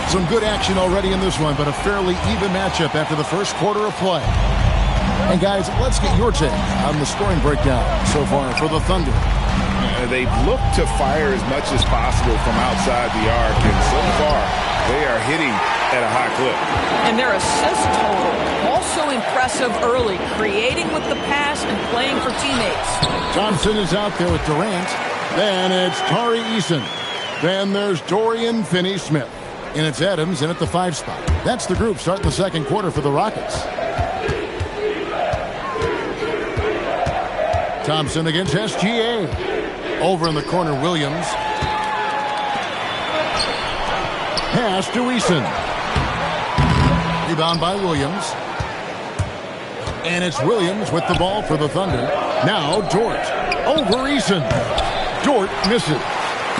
Some good action already in this one, but a fairly even matchup after the first quarter of play. And guys, let's get your take on the scoring breakdown so far for the Thunder. They've looked to fire as much as possible from outside the arc, and so far they are hitting at a high clip. And their assist total also impressive early, creating with the pass and playing for teammates. Thompson is out there with Durant. Then it's Tari Eason. Then there's Dorian Finney-Smith. And it's Adams in at the 5 spot. That's the group starting the second quarter for the Rockets. Thompson against SGA. Over in the corner, Williams. Pass to Eason. Rebound by Williams. And it's Williams with the ball for the Thunder. Now Dort. Over Eason. Dort misses.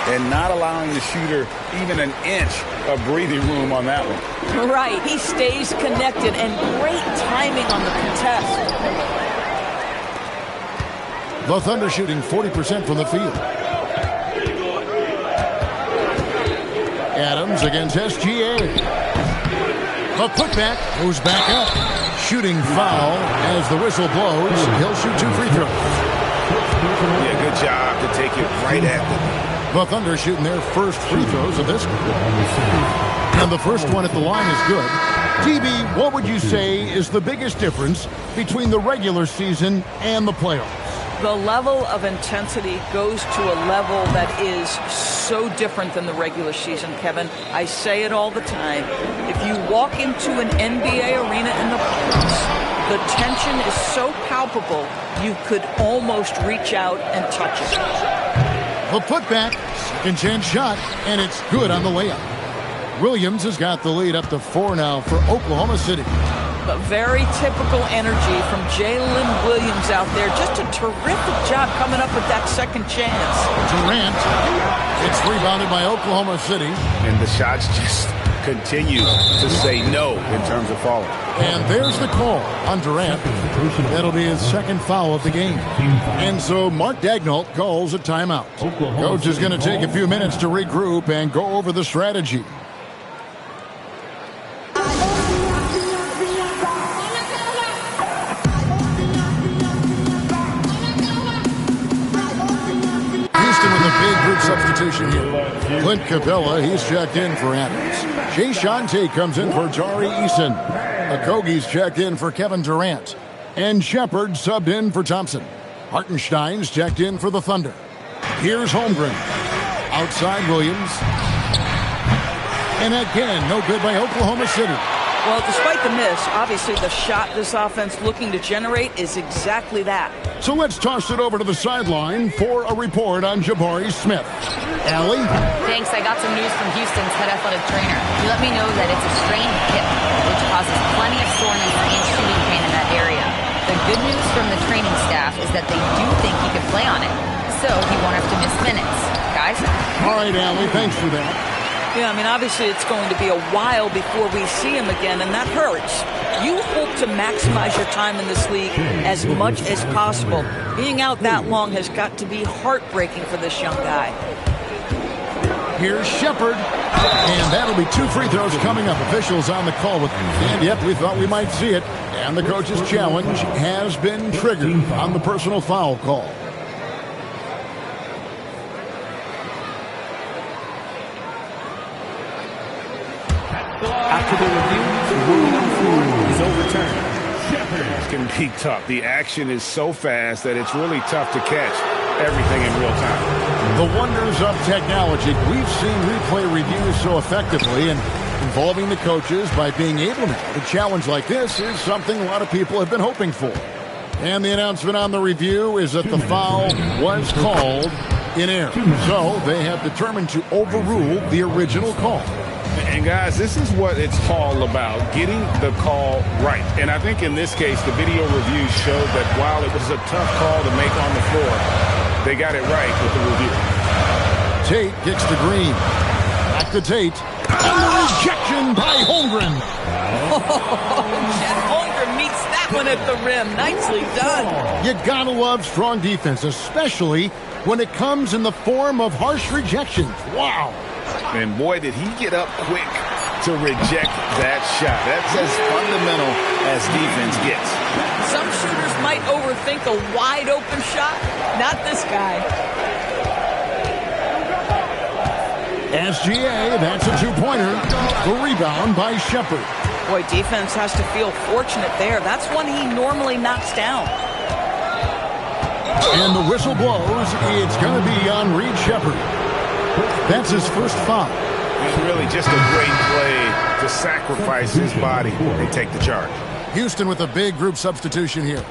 And not allowing the shooter even an inch of breathing room on that one. Right. He stays connected, and great timing on the contest. The Thunder shooting 40% from the field. Adams against SGA. The putback goes back up. Shooting foul as the whistle blows. He'll shoot 2 free throws. Yeah, good job to take it right at them. The Thunder shooting their first free throws of this one. And the first one at the line is good. DB, what would you say is the biggest difference between the regular season and the playoffs? The level of intensity goes to a level that is so different than the regular season, Kevin. I say it all the time. If you walk into an NBA arena in the playoffs, the tension is so palpable you could almost reach out and touch it. The putback, second chance shot, and it's good on the layup. Williams has got the lead up to 4 now for Oklahoma City. But very typical energy from Jalen Williams out there. Just a terrific job coming up with that second chance. Durant. It's rebounded by Oklahoma City. And the shots just continue to say no in terms of falling. And there's the call on Durant. That'll be his second foul of the game. And so Mark Daigneault calls a timeout. Coach is going to take a few minutes to regroup and go over the strategy. Substitution here. Clint Capella, he's checked in for Adams. Jay Shante comes in for Tari Eason. Okogie's checked in for Kevin Durant. And Shepard subbed in for Thompson. Hartenstein's checked in for the Thunder. Here's Holmgren. Outside Williams. And again, no good by Oklahoma City. Well, despite the miss, obviously the shot this offense looking to generate is exactly that. So let's toss it over to the sideline for a report on Jabari Smith. Allie? Thanks. I got some news from Houston's head athletic trainer. He let me know that it's a strained hip, which causes plenty of soreness and shooting pain in that area. The good news from the training staff is that they do think he could play on it, so he won't have to miss minutes. Guys? All right, Allie, thanks for that. Yeah, I mean, obviously it's going to be a while before we see him again, and that hurts. You hope to maximize your time in this league as much as possible. Being out that long has got to be heartbreaking for this young guy. Here's Shepard, and that'll be 2 free throws coming up. Officials on the call with, and yep, we thought we might see it. And the coach's challenge has been triggered on the personal foul call. After the review, the ruling on the floor is overturned. This can be tough. The action is so fast that it's really tough to catch everything in real time. The wonders of technology. We've seen replay reviews so effectively, and involving the coaches by being able to challenge like this is something a lot of people have been hoping for. And the announcement on the review is that the foul was called in error. So they have determined to overrule the original call. And guys, this is what it's all about, getting the call right. And I think in this case, the video review showed that while it was a tough call to make on the floor, they got it right with the review. Tate gets to Green. Back to Tate. And the rejection by Holmgren. Holmgren meets that one at the rim. Nicely done. You gotta love strong defense, especially when it comes in the form of harsh rejections. Wow. And boy, did he get up quick to reject that shot. That's as fundamental as defense gets. Some shooters might overthink a wide open shot. Not this guy. SGA, that's a two-pointer. The rebound by Shepard. Boy, defense has to feel fortunate there. That's one he normally knocks down. And the whistle blows. It's going to be on Reed Shepard. That's his first foul. It's really just a great play to sacrifice his body and take the charge. Houston with a big group substitution here.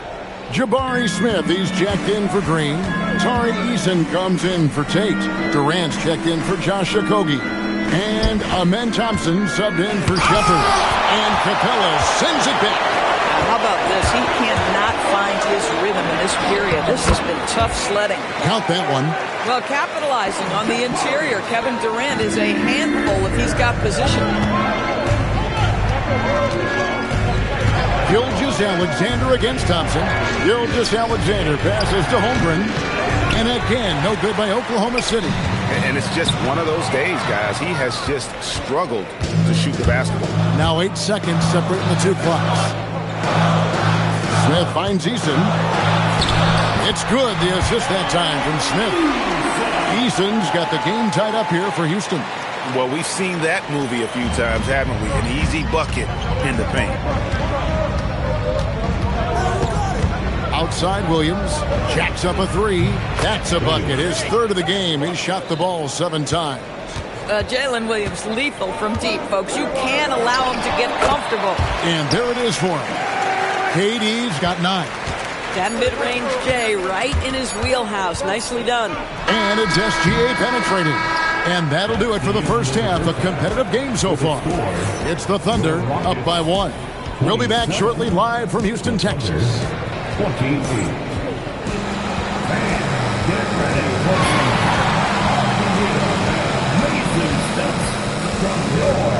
Jabari Smith, he's checked in for Green. Tari Eason comes in for Tate. Durant's checked in for Josh Okogie. And Amen Thompson subbed in for Shepard. And Capella sends it back. How about this? He cannot find his rhythm in this period. This has been tough sledding. Count that one. Well, capitalizing on the interior, Kevin Durant is a handful if he's got position. Gilgeous-Alexander against Thompson. Gilgeous-Alexander passes to Holmgren. And again, no good by Oklahoma City. And it's just one of those days, guys. He has just struggled to shoot the basketball. Now 8 seconds separating the two clocks. Smith finds Eason. It's good, the assist that time from Smith. Eason's got the game tied up here for Houston. Well, we've seen that movie a few times, haven't we? An easy bucket in the paint. Outside Williams, jacks up a three. That's a bucket, his third of the game. He shot the ball 7 times. Jalen Williams lethal from deep, folks. You can't allow him to get comfortable. And there it is for him. KD's got 9. That mid-range J right in his wheelhouse. Nicely done. And it's SGA penetrating. And that'll do it for the first half. A competitive game so far. It's the Thunder up by 1. We'll be back shortly live from Houston, Texas. 28. Get ready for amazing steps from your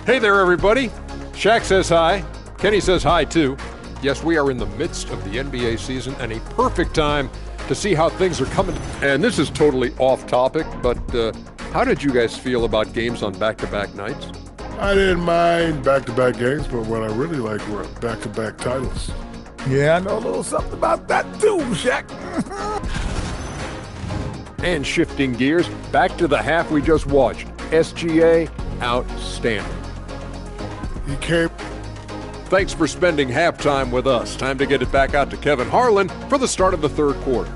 Hey there, everybody. Shaq says hi. Kenny says hi, too. Yes, we are in the midst of the NBA season and a perfect time to see how things are coming. And this is totally off topic, but how did you guys feel about games on back-to-back nights? I didn't mind back-to-back games, but what I really liked were back-to-back titles. Yeah, I know a little something about that too, Shaq. And shifting gears, back to the half we just watched. SGA, outstanding. He came. Thanks for spending halftime with us. Time to get it back out to Kevin Harlan for the start of the third quarter.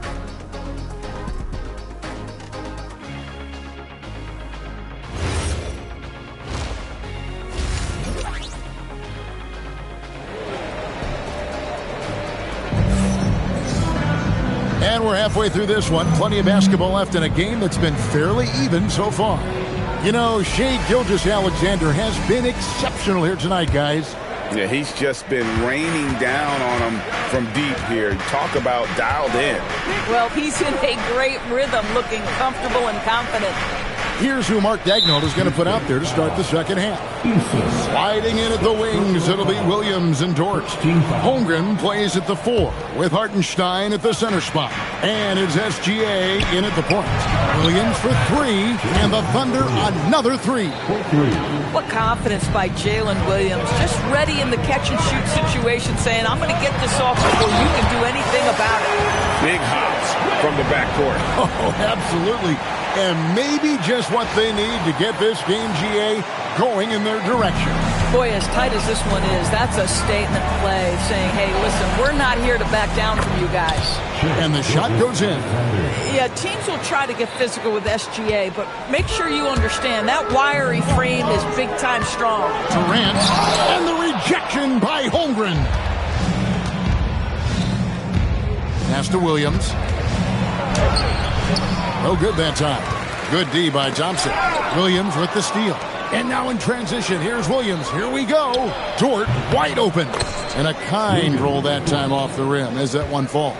And we're halfway through this one. Plenty of basketball left in a game that's been fairly even so far. You know, Shai Gilgeous-Alexander has been exceptional here tonight, guys. Yeah, he's just been raining down on him from deep here. Talk about dialed in. Well, he's in a great rhythm, looking comfortable and confident. Here's who Mark Daigneault is going to put out there to start the second half. Sliding in at the wings, it'll be Williams and Dort. Holmgren plays at the 4 with Hartenstein at the center spot. And it's SGA in at the point. Williams for 3, and the Thunder another 3. What confidence by Jalen Williams. Just ready in the catch-and-shoot situation, saying, I'm going to get this off before you can do anything about it. Big hops from the backcourt. Oh, absolutely. And maybe just what they need to get this game, GA, going in their direction. Boy, as tight as this one is, that's a statement play saying, hey, listen, we're not here to back down from you guys. And the shot goes in. Yeah, teams will try to get physical with SGA, but make sure you understand that wiry frame is big-time strong. Durant, and the rejection by Holmgren. Pass to Williams. No good that time. Good D by Thompson. Williams with the steal. And now in transition, here's Williams. Here we go. Dort wide open. And a kind roll that time off the rim as that one falls.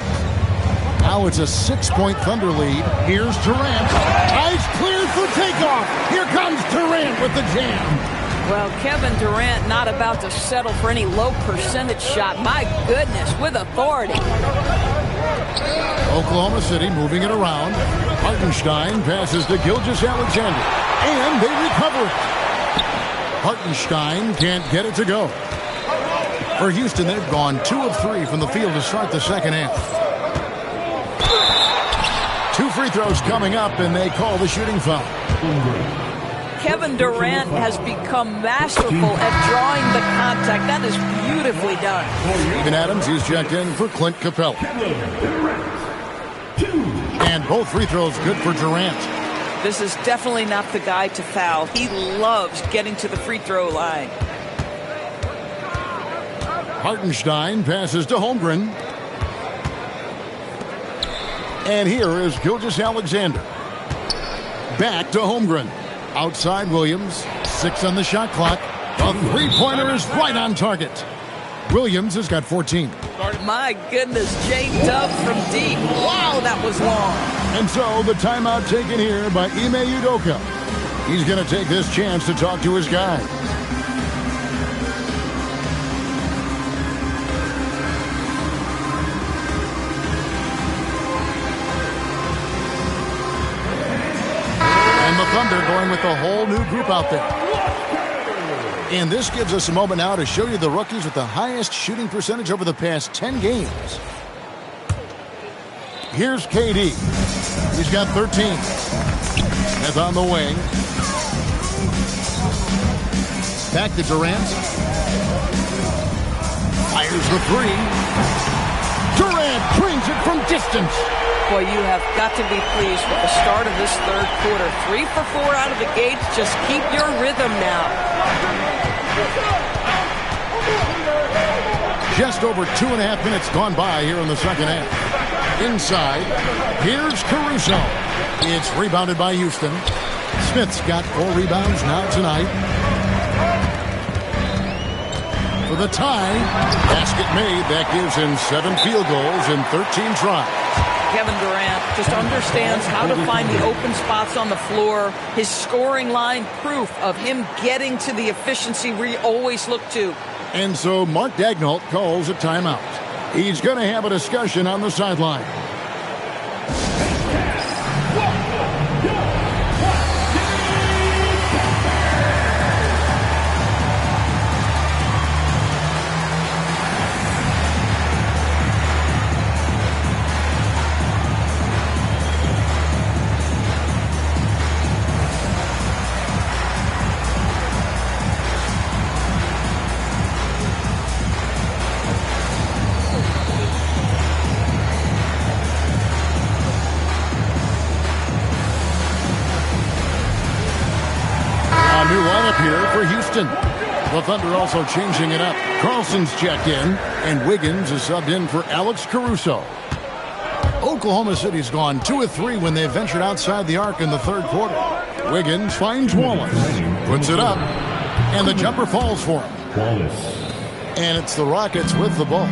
Now it's a 6-point Thunder lead. Here's Durant. Eyes cleared for takeoff. Here comes Durant with the jam. Well, Kevin Durant not about to settle for any low percentage shot. My goodness, with authority. Oklahoma City moving it around. Hartenstein passes to Gilgeous-Alexander. And they recover it. Hartenstein can't get it to go. For Houston, they've gone 2 of 3 from the field to start the second half. 2 free throws coming up, and they call the shooting foul. Kevin Durant has become masterful at drawing the contact. That is beautifully done. Steven Adams, he's checked in for Clint Capella. And both free throws good for Durant. This is definitely not the guy to foul. He loves getting to the free throw line. Hartenstein passes to Holmgren. And here is Gilgeous-Alexander. Back to Holmgren. Outside Williams. 6 on the shot clock. The three-pointer is right on target. Williams has got 14. My goodness, J-Dub from deep. Wow, that was long. And so the timeout taken here by Ime Udoka. He's going to take this chance to talk to his guys. And the Thunder going with a whole new group out there. And this gives us a moment now to show you the rookies with the highest shooting percentage over the past 10 games. Here's KD. He's got 13. Smith on the wing. Back to Durant. Fires the 3. Durant brings it from distance. Boy, you have got to be pleased with the start of this third quarter. 3 for 4 out of the gates. Just keep your rhythm now. Just over 2.5 minutes gone by here in the second half. Inside, here's Caruso. It's rebounded by Houston. Smith's got 4 rebounds now tonight. For the tie, basket made. That gives him 7 field goals in 13 tries. Kevin Durant just understands how to find the open spots on the floor. His scoring line, proof of him getting to the efficiency we always look to. And so Mark Daigneault calls a timeout. He's going to have a discussion on the sideline. New lineup here for Houston. The Thunder also changing it up. Carlson's checked in, and Wiggins is subbed in for Alex Caruso. Oklahoma City's gone 2 of 3 when they ventured outside the arc in the third quarter. Wiggins finds Wallace, puts it up, and the jumper falls for him. And it's the Rockets with the ball,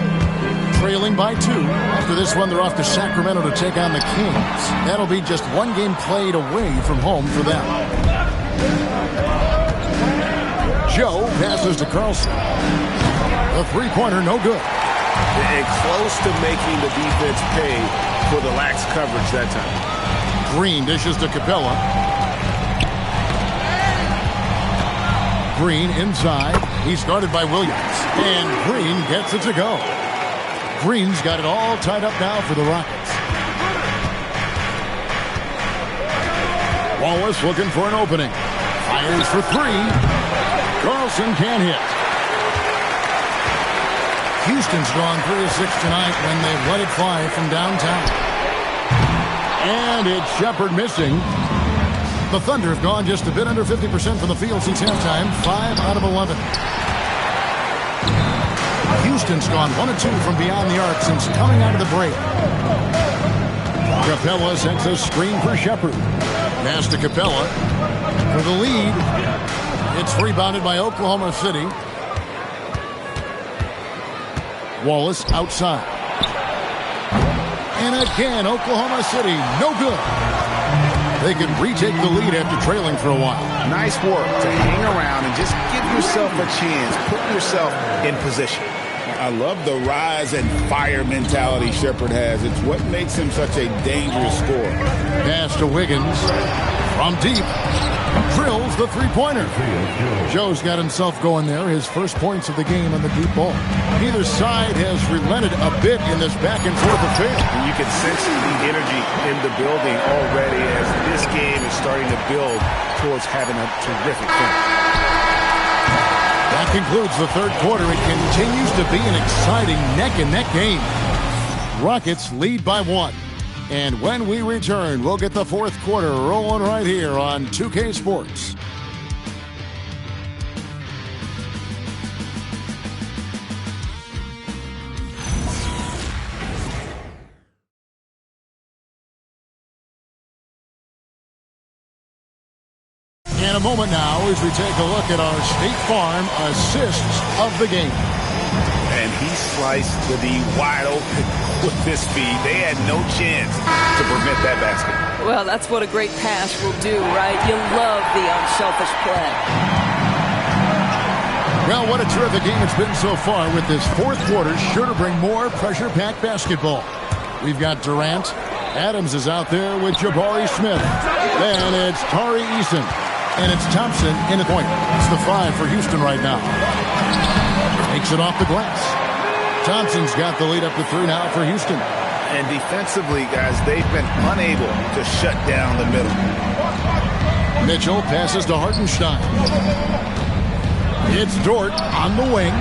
trailing by 2. After this one, they're off to Sacramento to take on the Kings. That'll be just 1 game played away from home for them. Joe passes to Carlson. The three-pointer, no good. And close to making the defense pay for the lax coverage that time. Green dishes to Capella. Green inside. He's guarded by Williams. And Green gets it to go. Green's got it all tied up now for the Rockets. Wallace looking for an opening. Fires for 3. Carlson can't hit. Houston's gone 3 of 6 tonight when they've let it fly from downtown. And it's Shepard missing. The Thunder have gone just a bit under 50% from the field since halftime. 5 out of 11. Houston's gone 1 of 2 from beyond the arc since coming out of the break. Capella sends a screen for Shepard. Pass to Capella for the lead. It's rebounded by Oklahoma City. Wallace outside. And again, Oklahoma City, no good. They can retake the lead after trailing for a while. Nice work to hang around and just give yourself a chance. Put yourself in position. I love the rise and fire mentality Shepard has. It's what makes him such a dangerous scorer. Pass to Wiggins from deep. Drills the three-pointer. Joe's got himself going there. His first points of the game on the deep ball. Neither side has relented a bit in this back-and-forth affair. And you can sense the energy in the building already as this game is starting to build towards having a terrific finish. That concludes the third quarter. It continues to be an exciting neck-and-neck game. Rockets lead by 1. And when we return, we'll get the fourth quarter rolling right here on 2K Sports. In a moment now as we take a look at our State Farm assists of the game. And he sliced the D wide open with this speed. They had no chance to prevent that basket. Well, that's what a great pass will do, right? You love the unselfish play. Well, what a terrific game it's been so far with this fourth quarter. Sure to bring more pressure-packed basketball. We've got Durant. Adams is out there with Jabari Smith. Then it's Tari Eason. And it's Thompson in the point. It's the 5 for Houston right now. Takes it off the glass. Thompson's got the lead up to 3 now for Houston. And defensively, guys, they've been unable to shut down the middle. Mitchell passes to Hartenstein. It's Dort on the wing.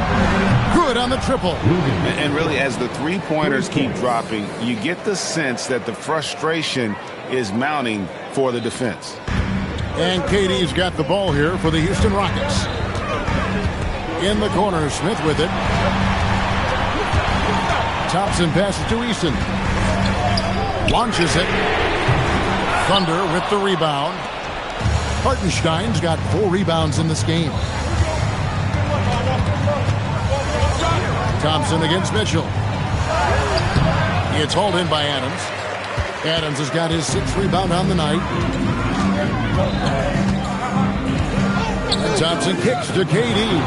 Good on the triple. And really, as the three-pointers keep dropping, you get the sense that the frustration is mounting for the defense. And KD's got the ball here for the Houston Rockets. In the corner, Smith with it. Thompson passes to Eason. Launches it. Thunder with the rebound. Hartenstein's got 4 rebounds in this game. Thompson against Mitchell. It's hauled in by Adams. Adams has got his 6th rebound on the night. And Thompson kicks to KD.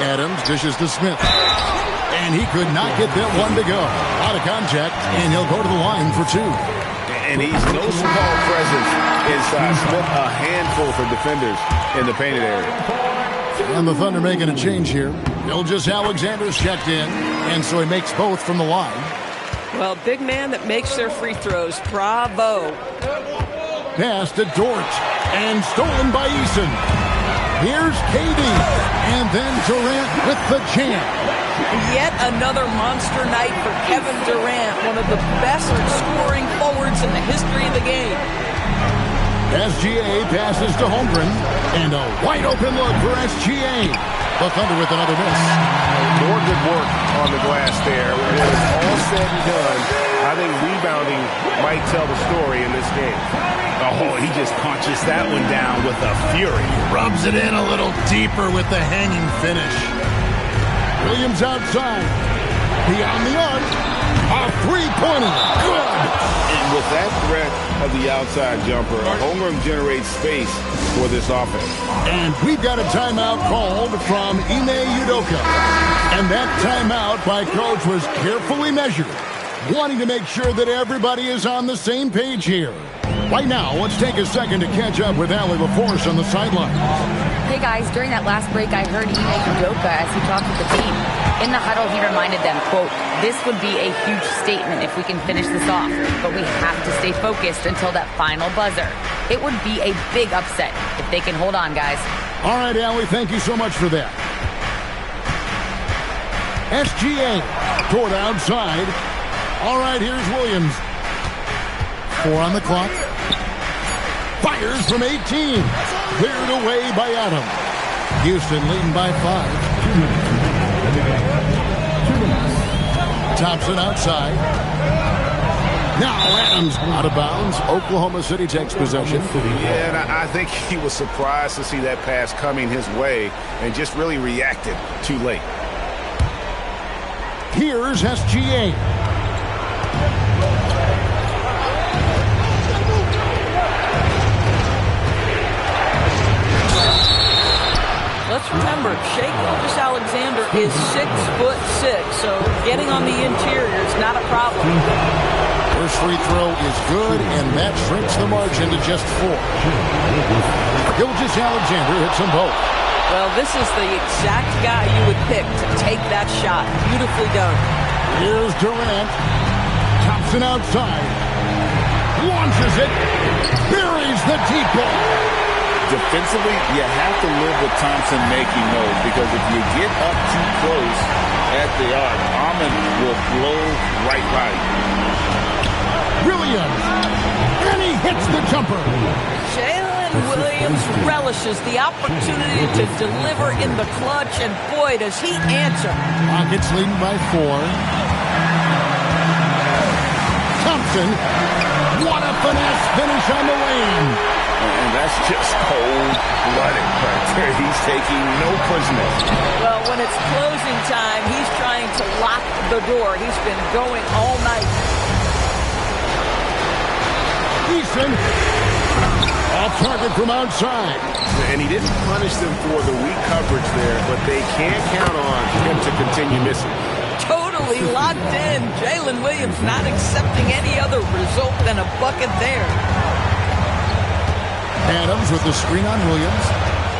Adams dishes to Smith. And he could not get that one to go. Out of contact, and he'll go to the line for 2. And he's no small presence inside. Smith a handful for defenders in the painted area. And the Thunder making a change here. Gilgeous-Alexander's checked in, and so he makes both from the line. Well, big man that makes their free throws. Bravo. Pass to Dort, and stolen by Eason. Here's KD, and then Durant with the jam. Yet another monster night for Kevin Durant, one of the best scoring forwards in the history of the game. SGA passes to Holmgren, and a wide open look for SGA. The Thunder with another miss. More good work on the glass there. When it is all said and done, I think rebounding might tell the story in this game. Oh, he just punches that one down with a fury. Rubs it in a little deeper with the hanging finish. Williams outside. Beyond the arc. A three-pointer. Good. And with that threat of the outside jumper, Holmgren generates space for this offense. And we've got a timeout called from Ime Udoka. And that timeout by Coach was carefully measured, wanting to make sure that everybody is on the same page here. Right now, let's take a second to catch up with Allie LaForce on the sideline. Hey guys, during that last break, I heard Ime Udoka as he talked with the team. In the huddle, he reminded them, quote, "This would be a huge statement if we can finish this off, but we have to stay focused until that final buzzer. It would be a big upset if they can hold on, guys." All right, Allie, thank you so much for that. SGA toward outside. All right, here's Williams. 4 on the clock. Fires from 18. Cleared away by Adam. Houston leading by 5. Thompson outside. Now Adams out of bounds. Oklahoma City takes possession. Yeah, and I think he was surprised to see that pass coming his way and just really reacted too late. Here's SGA. is 6'6", so getting on the interior is not a problem. First free throw is good, and that shrinks the margin to just 4. Gilgeous-Alexander hits them both. Well, this is the exact guy you would pick to take that shot. Beautifully done. Here's Durant. Thompson outside. Launches it. Buries the deep ball. Defensively, you have to live with Thompson making those, because if you get up too close at the arc, Ahmed will blow right by you. Williams. And he hits the jumper. Jalen Williams relishes the opportunity to deliver in the clutch, and boy, does he answer. Rockets leading by 4. Thompson. What a finesse finish on the lane. And that's just cold-blooded right there. He's taking no prisoners. Well, when it's closing time, he's trying to lock the door. He's been going all night. Eason. Off target from outside. And he didn't punish them for the weak coverage there, but they can't count on him to continue missing. Totally locked in. Jalen Williams not accepting any other result than a bucket there. Adams with the screen on Williams.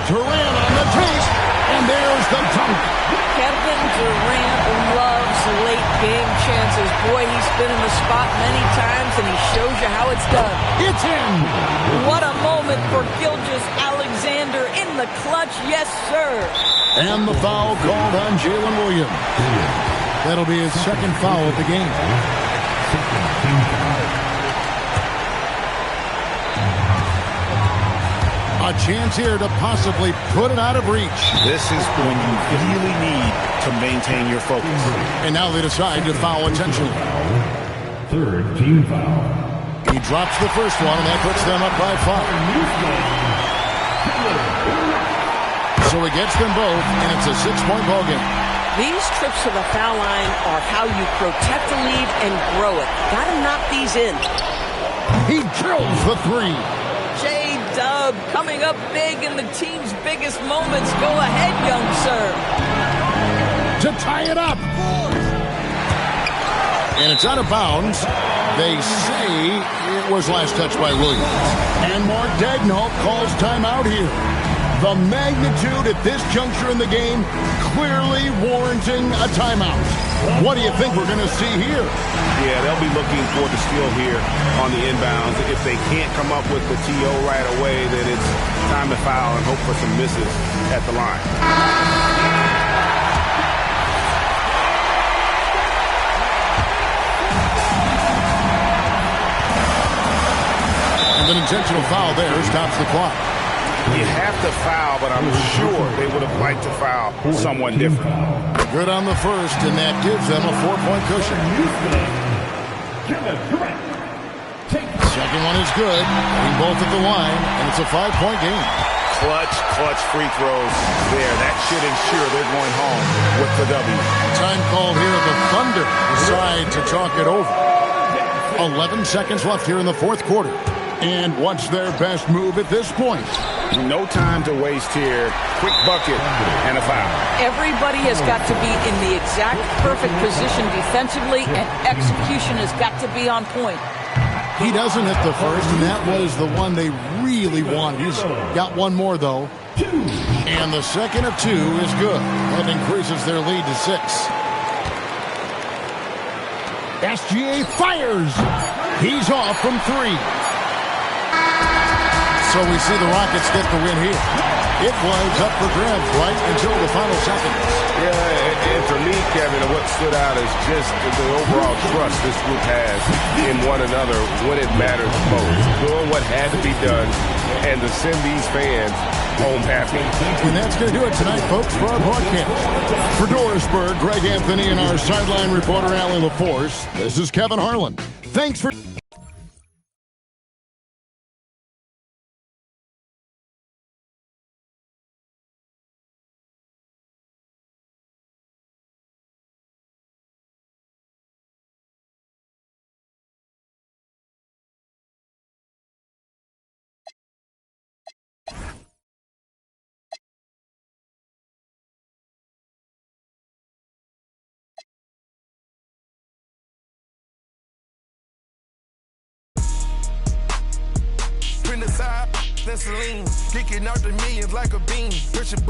Durant on the tape. And there's the dunk. Kevin Durant loves late game chances. Boy, he's been in the spot many times, and he shows you how it's done. It's in. What a moment for Gilgeous-Alexander in the clutch. Yes, sir. And the foul called on Jalen Williams. That'll be his second foul of the game. A chance here to possibly put it out of reach. This is when you really need to maintain your focus. And now they decide to foul intentionally. Third team foul. He drops the first one, and that puts them up by 5. So he gets them both, and it's a 6-point ball game. These trips to the foul line are how you protect the lead and grow it. Got to knock these in. He drills the 3. J-Dub coming up big in the team's biggest moments. Go ahead, young sir. To tie it up. And it's out of bounds. They say it was last touched by Williams. And Mark Daigneault calls timeout here. The magnitude at this juncture in the game clearly warranting a timeout. What do you think we're going to see here? Yeah, they'll be looking for the steal here on the inbounds. If they can't come up with the TO right away, then it's time to foul and hope for some misses at the line. And an intentional foul there stops the clock. You have to foul, but I'm sure they would have liked to foul someone different. Good on the first, and that gives them a 4-point cushion. Second one is good. Hitting both at the line, and it's a 5-point game. Clutch free throws there. That should ensure they're going home with the W. Time called here. The Thunder decide to talk it over. 11 seconds left here in the fourth quarter. And what's their best move at this point? No time to waste here. Quick bucket and a foul. Everybody has got to be in the exact perfect position defensively, and execution has got to be on point. He doesn't hit the first, and that was the one they really wanted. He's got one more, though. And the second of 2 is good. That increases their lead to 6. SGA fires. He's off from 3. So we see the Rockets get the win here. It was up for grabs right until the final seconds. Yeah, and for me, Kevin, what stood out is just the overall trust this group has in one another when it matters most. Doing what had to be done and to send these fans home happy. And that's going to do it tonight, folks, for our broadcast. For Dorisburg, Greg Anthony, and our sideline reporter, Allie LaForce, this is Kevin Harlan. Thanks for... side, that's Celine. Kicking out the millions like a bean.